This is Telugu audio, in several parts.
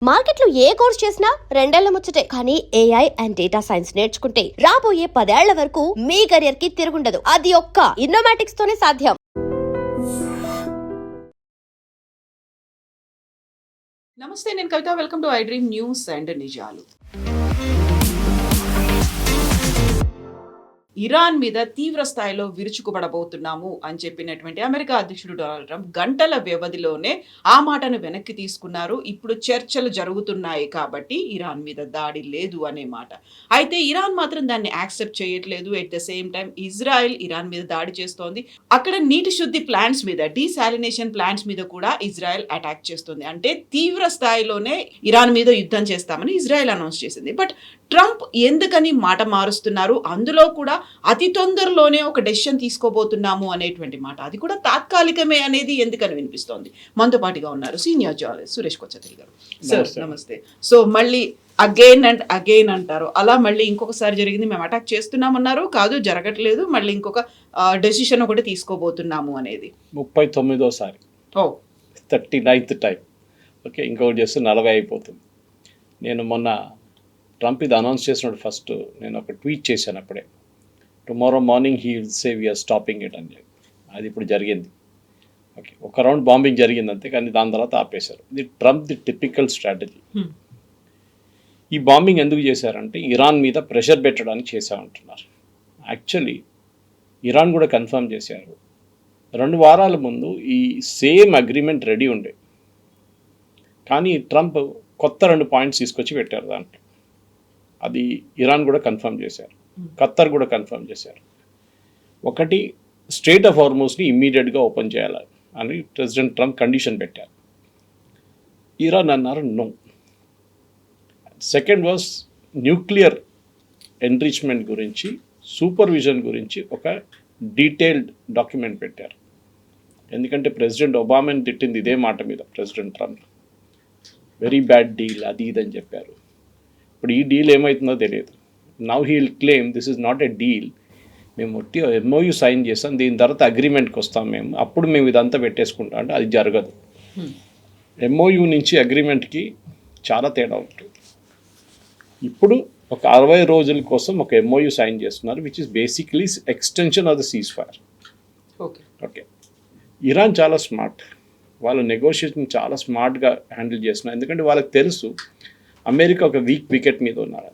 మార్కెట్లో ఏ కోర్స్ చేసినా రెండేళ్ల ముచ్చటే. కానీ ఏఐ అండ్ డేటా సైన్స్ నేర్చుకుంటే రాబోయే 10 ఏళ్ల వరకు మీ కెరియర్ కి తిరుగుండదు. అది ఒక్క ఇన్నోమాటిక్స్ తోనే సాధ్యం. నమస్తే, నేను Kavitha. Welcome to I dream news and నిజాలు. ఇరాన్ మీద తీవ్ర స్థాయిలో విరుచుకుపడబోతున్నాము అని చెప్పినటువంటి అమెరికా అధ్యక్షుడు డొనాల్డ్ ట్రంప్ గంటల వ్యవధిలోనే ఆ మాటను వెనక్కి తీసుకున్నారు. ఇప్పుడు చర్చలు జరుగుతున్నాయి కాబట్టి ఇరాన్ మీద దాడి లేదు అనే మాట. అయితే ఇరాన్ మాత్రం దాన్ని యాక్సెప్ట్ చేయట్లేదు. At the same time Israel Iran మీద దాడి చేస్తోంది. అక్కడ నీటి శుద్ధి ప్లాంట్స్ మీద, డీసాలినేషన్ ప్లాంట్స్ మీద కూడా ఇజ్రాయెల్ అటాక్ చేస్తుంది. అంటే తీవ్ర స్థాయిలోనే ఇరాన్ మీద యుద్ధం చేస్తామని ఇజ్రాయెల్ అనౌన్స్ చేసింది. బట్ ట్రంప్ ఎందుకని మాట మారుస్తున్నారు? అందులో కూడా అతి తొందరలోనే ఒక డెసిషన్ తీసుకోబోతున్నాము అనేటువంటి మాట, అది కూడా తాత్కాలికమే అనేది ఎందుకని వినిపిస్తోంది. మనతో పాటుగా ఉన్నారు సీనియర్ జర్నలిస్ట్ సురేష్ కొచ్చతిరి గారు. సార్ నమస్తే. సో మళ్ళీ అగైన్ అండ్ అగైన్ అంటారు, అలా మళ్ళీ ఇంకొకసారి జరిగింది, మేము అటాక్ చేస్తున్నామన్నారు, కాదు జరగట్లేదు, మళ్ళీ ఇంకొక డెసిషన్ ఒకటి తీసుకోబోతున్నాము అనేది 39వ ఓ 39th టైం. ఓకే, ఇంకొకటి చేస్తే 40 అయిపోతుంది. నేను మొన్న ట్రంప్ ఇది అనౌన్స్ చేసినప్పుడు ఫస్ట్ నేను ఒక ట్వీట్ చేశాను. అప్పుడే tomorrow morning he will say we are stopping it అని. అది ఇప్పుడు జరిగింది. ఓకే, ఒక రౌండ్ బాంబింగ్ జరిగింది అంతే, కానీ దాని తర్వాత ఆపేశారు. ఇది ట్రంప్ ది టిపికల్ స్ట్రాటజీ. ఈ బాంబింగ్ ఎందుకు చేశారంటే ఇరాన్ మీద ప్రెషర్ పెట్టడానికి చేశామంటున్నారు. యాక్చువల్లీ ఇరాన్ కూడా కన్ఫర్మ్ చేశారు. 2 వారాల ముందు ఈ సేమ్ అగ్రిమెంట్ రెడీ ఉండే, కానీ ట్రంప్ కొత్త 2 పాయింట్స్ తీసుకొచ్చి పెట్టారు దాంట్లో. అది ఇరాన్ కూడా కన్ఫర్మ్ చేశారు, ఖత్తర్ కూడా కన్ఫర్మ్ చేశారు. ఒకటి, స్ట్రెయిట్ ఆఫ్ హార్మోస్ని ఇమ్మీడియట్గా ఓపెన్ చేయాలి అని ప్రెసిడెంట్ ట్రంప్ కండిషన్ పెట్టారు. ఇరాన్ అన్నారు no. Second was nuclear enrichment గురించి, సూపర్విజన్ గురించి ఒక డీటెయిల్డ్ డాక్యుమెంట్ పెట్టారు. ఎందుకంటే ప్రెసిడెంట్ ఒబామాని తిట్టింది ఇదే మాట మీద president Trump. Very bad deal, అది ఇదని చెప్పారు. ఇప్పుడు ఈ డీల్ ఏమవుతుందో తెలియదు. Now he will claim this is not a deal, మేము ఎంఓయూ సైన్ చేస్తాం, దీని తర్వాత అగ్రిమెంట్కి వస్తాం మేము, అప్పుడు మేము ఇదంతా పెట్టేసుకుంటాం. అంటే అది జరగదు. ఎంఓయూ నుంచి అగ్రిమెంట్కి చాలా తేడా ఉంటుంది. ఇప్పుడు ఒక 60 రోజుల కోసం ఒక ఎంఓయూ సైన్ చేస్తున్నారు, which is basically extension of the cease fire. Okay, Iran చాలా స్మార్ట్, వాళ్ళు నెగోషియేషన్ చాలా స్మార్ట్గా హ్యాండిల్ చేస్తున్నారు. ఎందుకంటే వాళ్ళకి తెలుసు అమెరికా ఒక వీక్ వికెట్ మీద ఉన్నారు.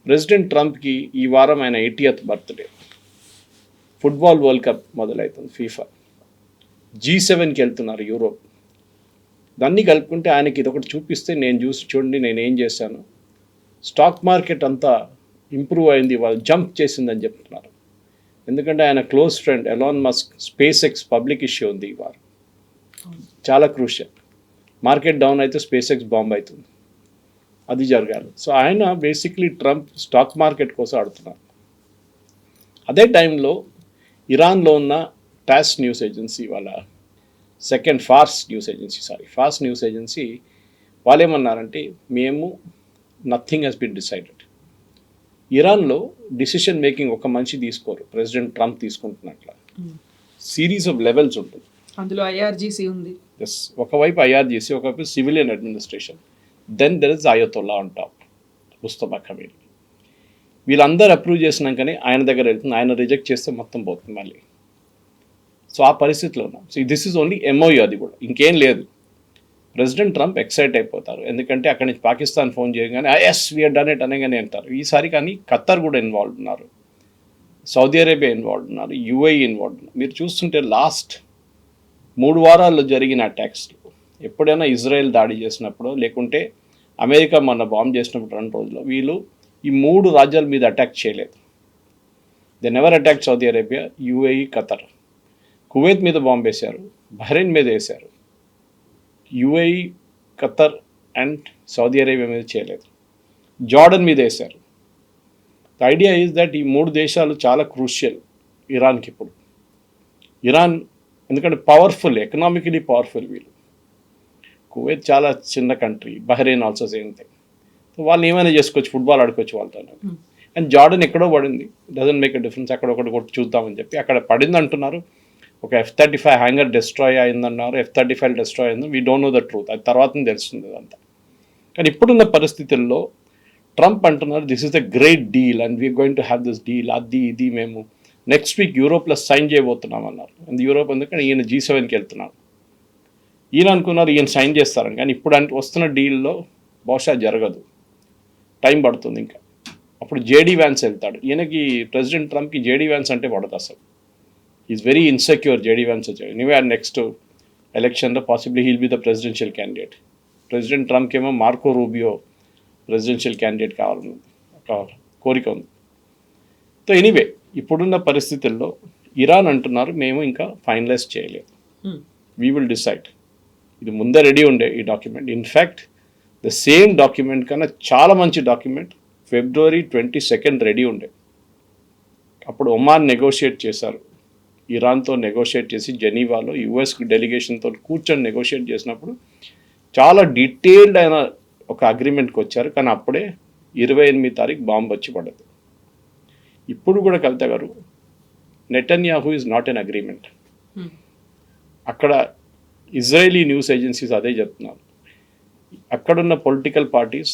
ప్రెసిడెంట్ ట్రంప్కి ఈ వారం ఆయన 80th birthday, football world cup మొదలవుతుంది, ఫీఫా, G7కి వెళ్తున్నారు యూరోప్. దాన్ని కలుపుకుంటే ఆయనకి ఇదొకటి చూపిస్తే, నేను చూడండి నేను ఏం చేశాను, స్టాక్ మార్కెట్ అంతా ఇంప్రూవ్ అయింది, వాళ్ళు జంప్ చేసిందని చెప్తున్నారు. ఎందుకంటే ఆయన close friend Elon Musk space X public issue ఉంది ఈ వారం, చాలా క్రూషియల్. మార్కెట్ డౌన్ అయితే స్పేస్ ఎక్స్ బాంబ్ అవుతుంది, అది జరగాలి. సో ఆయన బేసిక్లీ ట్రంప్ స్టాక్ మార్కెట్ కోసం ఆడుతున్నారు. అదే టైంలో ఇరాన్లో ఉన్న టాస్ న్యూస్ ఏజెన్సీ, వాళ్ళ ఫాస్ట్ న్యూస్ ఏజెన్సీ వాళ్ళు ఏమన్నారంటే, మేము నథింగ్ హెస్ బీన్ డిసైడెడ్. ఇరాన్లో డిసిషన్ మేకింగ్ ఒక మనిషి తీసుకోరు, ప్రెసిడెంట్ ట్రంప్ తీసుకుంటున్నట్ల సిరీస్ ఆఫ్ లెవెల్స్ ఉంటుంది. అందులో ఐఆర్జీసీ ఉంది. ఎస్, ఒకవైపు ఐఆర్జీసీ, ఒకవైపు civilian administration, then there is ayatollah on top, Mustafa Khamenei. వీళ్ళందరూ అప్రూవ్ చేసినాకనే ఆయన దగ్గర వెళ్తుంది, ఆయన రిజెక్ట్ చేస్తే మొత్తం పోతుంది మళ్ళీ. సో ఆ పరిస్థితిలో ఉన్నాం. So this is only MoU, అది కూడా ఇంకేం లేదు. ప్రెసిడెంట్ ట్రంప్ ఎక్సైట్ అయిపోతారు, ఎందుకంటే అక్కడి నుంచి పాకిస్తాన్ ఫోన్ చేయగానే ఎస్ వీఆర్ డన్ ఇట్ అనగానే అంటారు. ఈసారి కానీ ఖత్తర్ కూడా ఇన్వాల్వ్ ఉన్నారు, సౌదీ అరేబియా ఇన్వాల్వ్ ఉన్నారు, యుఏఈ ఇన్వాల్వ్ ఉన్నారు. మీరు చూస్తుంటే లాస్ట్ 3 వారాల్లో జరిగిన అటాక్స్లో ఎప్పుడైనా ఇజ్రాయెల్ దాడి చేసినప్పుడు, లేకుంటే అమెరికా మొన్న బాంబ్ చేసినప్పుడు 2 రోజుల్లో వీళ్ళు ఈ 3 రాజ్యాల మీద అటాక్ చేయలేదు. They never attack Saudi Arabia, UAE, Qatar. Kuwait మీద బాంబ్ వేశారు, బహ్రెయిన్ మీద వేశారు, UAE, Qatar and Saudi Arabia మీద చేయలేదు. జార్డన్ మీద వేశారు. ద ఐడియా ఈజ్ దట్ ఈ 3 దేశాలు చాలా క్రూషియల్ ఇరాన్కి ఇప్పుడు. ఇరాన్ ఎందుకంటే పవర్ఫుల్, ఎకనామికలీ పవర్ఫుల్ వీళ్ళు. కువైత్ చాలా చిన్న country, Bahrain also same thing. So వాళ్ళు ఏమైనా చేసుకోవచ్చు, ఫుట్బాల్ ఆడుకోవచ్చు వాళ్ళతో. అండ్ జార్డన్ ఎక్కడో పడింది, డజంట్ మేక్ ఎ డిఫరెన్స్, అక్కడ ఒకటి కొట్టి చూద్దామని చెప్పి అక్కడ పడింది అంటున్నారు. ఒక F-35 హ్యాంగర్ డిస్ట్రాయ్ అయిందన్నారు, F-35 డిస్ట్రాయ్ అయింది. We don't know the truth, అది తర్వాత తెలుస్తుంది అదంతా. కానీ ఇప్పుడున్న పరిస్థితుల్లో ట్రంప్ అంటున్నారు this is the great deal and we are going to have this deal, అది ఇది మేము నెక్స్ట్ వీక్ యూరోప్లో సైన్ చేయబోతున్నాం అన్నారు. యూరోప్ ఎందుకంటే ఈయన G7కి వెళ్తున్నాడు. ఈయన అనుకున్నారు ఈయన సైన్ చేస్తారని, కానీ ఇప్పుడు అంటే వస్తున్న డీల్లో బహుశా జరగదు, టైం పడుతుంది ఇంకా. అప్పుడు జేడీ వ్యాన్స్ వెళ్తాడు. ఈయనకి ప్రెసిడెంట్ ట్రంప్కి జేడీ వ్యాన్స్ అంటే పడదు అసలు. Is very insecure JD Vance వచ్చాడు. ఎనీవే నెక్స్ట్ ఎలక్షన్లో possibly he'll be the presidential candidate. President ట్రంప్కి ఏమో మార్కో రూబియో ప్రెసిడెన్షియల్ క్యాండిడేట్ కావాలని ఒక కోరిక ఉంది. సో ఎనీవే ఇప్పుడున్న పరిస్థితుల్లో ఇరాన్ అంటున్నారు మేము ఇంకా ఫైనలైజ్ చేయలేదు, వీ విల్ డిసైడ్. ఇది ముందే రెడీ ఉండే ఈ document. In fact the same document కన్నా చాలా మంచి డాక్యుమెంట్ February 22 రెడీ ఉండే. అప్పుడు ఒమాన్ నెగోషియేట్ చేశారు, ఇరాన్తో నెగోషియేట్ చేసి జెనీవాలో యుఎస్ డెలిగేషన్తో కూర్చొని నెగోషియేట్ చేసినప్పుడు చాలా డీటెయిల్డ్ అయిన ఒక అగ్రిమెంట్కి వచ్చారు. కానీ అప్పుడే 28 తారీఖు బాంబు వచ్చి పడదు. ఇప్పుడు కూడా కవిత గారు Netanyahu is not an agreement. అక్కడ ఇజ్రాయేలీ న్యూస్ ఏజెన్సీస్ అదే చెప్తున్నారు. అక్కడున్న పొలిటికల్ పార్టీస్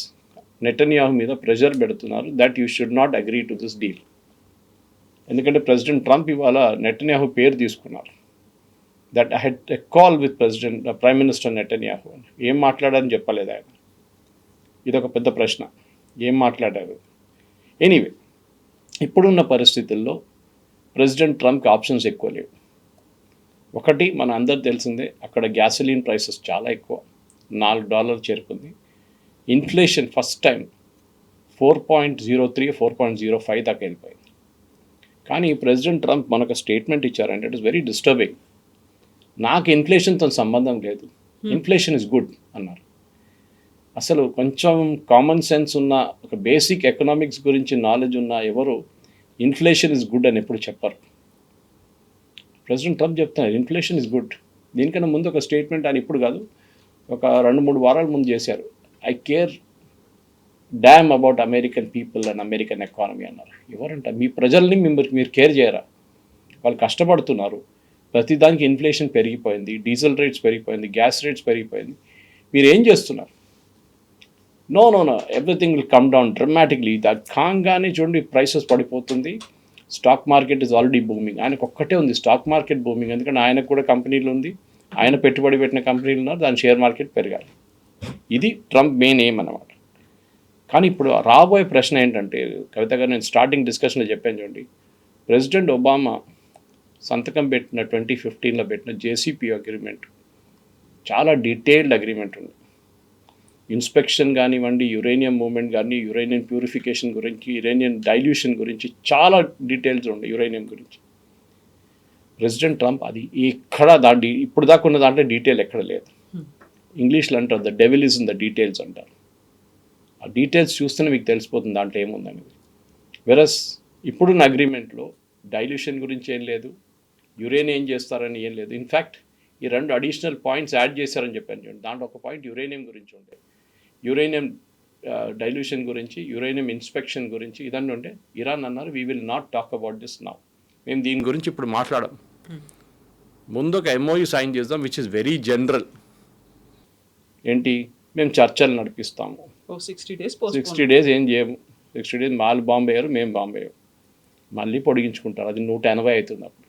నెటన్యాహు మీద ప్రెషర్ పెడుతున్నారు that you should not agree to this deal. ఎందుకంటే ప్రెసిడెంట్ ట్రంప్ ఇవాళ నెటన్యాహు పేరు తీసుకున్నారు. That I head a call with prime minister Netanyahu అని. ఏం మాట్లాడారని చెప్పలేదు ఆయన. ఇదొక పెద్ద ప్రశ్న, ఏం మాట్లాడారు. ఎనీవే ఇప్పుడున్న పరిస్థితుల్లో ప్రెసిడెంట్ ట్రంప్కి ఆప్షన్స్ ఎక్కువ లేవు. ఒకటి మన అందరు తెలిసిందే, అక్కడ గ్యాసోలిన్ ప్రైసెస్ చాలా ఎక్కువ, $4 చేరుకుంది. ఇన్ఫ్లేషన్ ఫస్ట్ టైం 4.03 4.05 దాకా వెళ్ళిపోయింది. కానీ ప్రెసిడెంట్ ట్రంప్ మనకు స్టేట్మెంట్ ఇచ్చారంటే ఇట్ ఇస్ వెరీ డిస్టర్బింగ్. నాకు ఇన్ఫ్లేషన్తో సంబంధం లేదు, ఇన్ఫ్లేషన్ ఇస్ గుడ్ అన్నారు. అసలు కొంచెం కామన్ సెన్స్ ఉన్న, ఒక బేసిక్ ఎకనామిక్స్ గురించి నాలెడ్జ్ ఉన్న ఎవరు ఇన్ఫ్లేషన్ ఇస్ గుడ్ అని ఎప్పుడు చెప్పరు. ప్రెసిడెంట్ ట్రంప్ చెప్తున్నారు ఇన్ఫ్లేషన్ ఇస్ గుడ్. దీనికన్నా ముందు ఒక స్టేట్మెంట్ ఆయన ఇప్పుడు కాదు, ఒక 2-3 వారాల ముందు చేశారు. I care dam about American people and American economy అన్నారు. ఎవరంట? మీ ప్రజల్ని మీరు కేర్ చేయరా? వాళ్ళు కష్టపడుతున్నారు, ప్రతిదానికి ఇన్ఫ్లేషన్ పెరిగిపోయింది, డీజిల్ రేట్స్ పెరిగిపోయింది, గ్యాస్ రేట్స్ పెరిగిపోయింది, మీరు ఏం చేస్తున్నారు? Know everything will come down డ్రమాటిక్లీ. అది కాగానే చూడండి ప్రైసెస్ పడిపోతుంది, stock market is already booming. ఆయనకు ఒక్కటే ఉంది స్టాక్ మార్కెట్ బూమింగ్, ఎందుకంటే ఆయనకు కూడా కంపెనీలు ఉంది, ఆయన పెట్టుబడి పెట్టిన కంపెనీలు ఉన్నారు, దాని షేర్ మార్కెట్ పెరగాలి. ఇది ట్రంప్ మెయిన్ ఎయిమ్ అన్నమాట. కానీ ఇప్పుడు రాబోయే ప్రశ్న ఏంటంటే కవిత గారు, నేను స్టార్టింగ్ డిస్కషన్లో చెప్పాను చూడండి, ప్రెసిడెంట్ ఒబామా సంతకం పెట్టిన 2015లో పెట్టిన JCPOA అగ్రిమెంట్ చాలా డీటెయిల్డ్ అగ్రిమెంట్ ఉంది. ఇన్స్పెక్షన్ కానివ్వండి, యురేనియం మూవ్మెంట్ కానీ, యురేనియం ప్యూరిఫికేషన్ గురించి, యురేనియం డైల్యూషన్ గురించి చాలా డీటెయిల్స్ ఉండే యురేనియం గురించి. ప్రెసిడెంట్ ట్రంప్ అది ఎక్కడ ఇప్పుడు దాకా ఉన్న దాంట్లో డీటెయిల్ ఎక్కడ లేదు. ఇంగ్లీష్లో అంటారు the devil is in the details అంటారు. ఆ డీటెయిల్స్ చూస్తేనే మీకు తెలిసిపోతుంది దాంట్లో ఏముందనేది. వెరస్ ఇప్పుడున్న అగ్రిమెంట్లో డైల్యూషన్ గురించి ఏం లేదు, యురేనియం ఏం చేస్తారని ఏం లేదు. ఇన్ఫ్యాక్ట్ ఈ 2 అడిషనల్ పాయింట్స్ యాడ్ చేశారని చెప్పాను చూడండి. దాంట్లో ఒక పాయింట్ యురేనియం గురించి ఉండే, యురేనియం డైల్యూషన్ గురించి, యురేనియం ఇన్స్పెక్షన్ గురించి ఇదన్నీ ఉండే. ఇరాన్ అన్నారు we will not talk about this now, మేము దీని గురించి ఇప్పుడు మాట్లాడం, ముందు ఒక MOU సైన్ చేద్దాం విచ్ ఇస్ వెరీ జనరల్. ఏంటి, మేము చర్చలు నడిపిస్తాము, 60 days ఏం చేయము, 60 days వాళ్ళు బాంబు వేయరు, మేము బాంబు వేయము, మళ్ళీ పొడిగించుకుంటారు. అది 180 అవుతుంది అప్పుడు.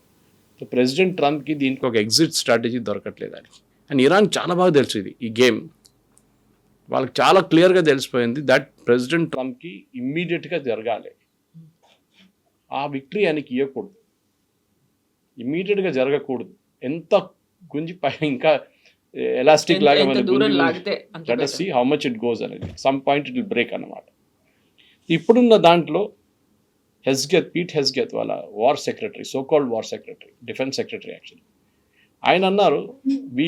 సో ప్రెసిడెంట్ ట్రంప్కి దీనికి ఒక ఎగ్జిట్ స్ట్రాటజీ దొరకట్లేదు అని. అండ్ ఇరాన్ చాలా బాగా తెలుసు ఇది, ఈ గేమ్ వాళ్ళకి చాలా క్లియర్గా తెలిసిపోయింది దట్ ప్రెసిడెంట్ ట్రంప్కి ఇమ్మీడియట్గా జరగాలి, ఆ విక్టరీ ఆయనకి ఇవ్వకూడదు, ఇమ్మీడియట్గా జరగకూడదు. ఎంత గుంజి ఇంకా ఎలాస్టిక్ లాగా let us see how much it goes అనేది, some point it will break అన్నమాట. ఇప్పుడున్న దాంట్లో పీట్ హెస్గెత్ వాళ్ళ war secretary, so called war secretary, defence secretary actually, ఆయన అన్నారు we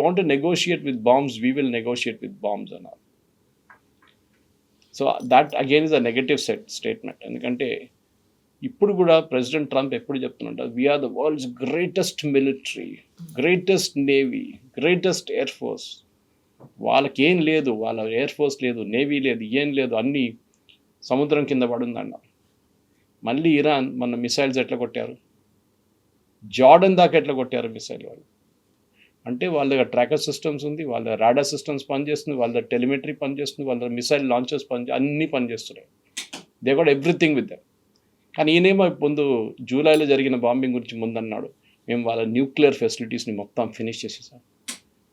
want to negotiate with bombs, we will negotiate with bombs అన్నారు. So that again is a negative statement. ఎందుకంటే ఇప్పుడు కూడా ప్రెసిడెంట్ ట్రంప్ ఎప్పుడు చెప్తున్నట్టు we are the world's greatest military, greatest navy, greatest air force. వాళ్ళకి ఏం లేదు, వాళ్ళ ఎయిర్ ఫోర్స్ లేదు, నేవీ లేదు, ఏం లేదు, అన్నీ సముద్రం కింద పడుందన్న. మళ్ళీ ఇరాన్ మన మిసైల్స్ ఎట్లా కొట్టారు, జార్డన్ దాకా ఎట్లా కొట్టారు మిసైల్ వాళ్ళు. అంటే వాళ్ళ దగ్గర ట్రాకర్ సిస్టమ్స్ ఉంది, వాళ్ళ రాడార్ సిస్టమ్స్ పనిచేస్తుంది, వాళ్ళ టెలిమెట్రీ పనిచేస్తుంది, వాళ్ళ మిసైల్ లాంచర్స్ అన్నీ పనిచేస్తున్నాయి. They goat everything with them. కానీ ఈయనేమో ముందు జూలైలో జరిగిన బాంబింగ్ గురించి ముందన్నాడు, మేము వాళ్ళ న్యూక్లియర్ ఫెసిలిటీస్ని మొత్తం ఫినిష్ చేసేసాం.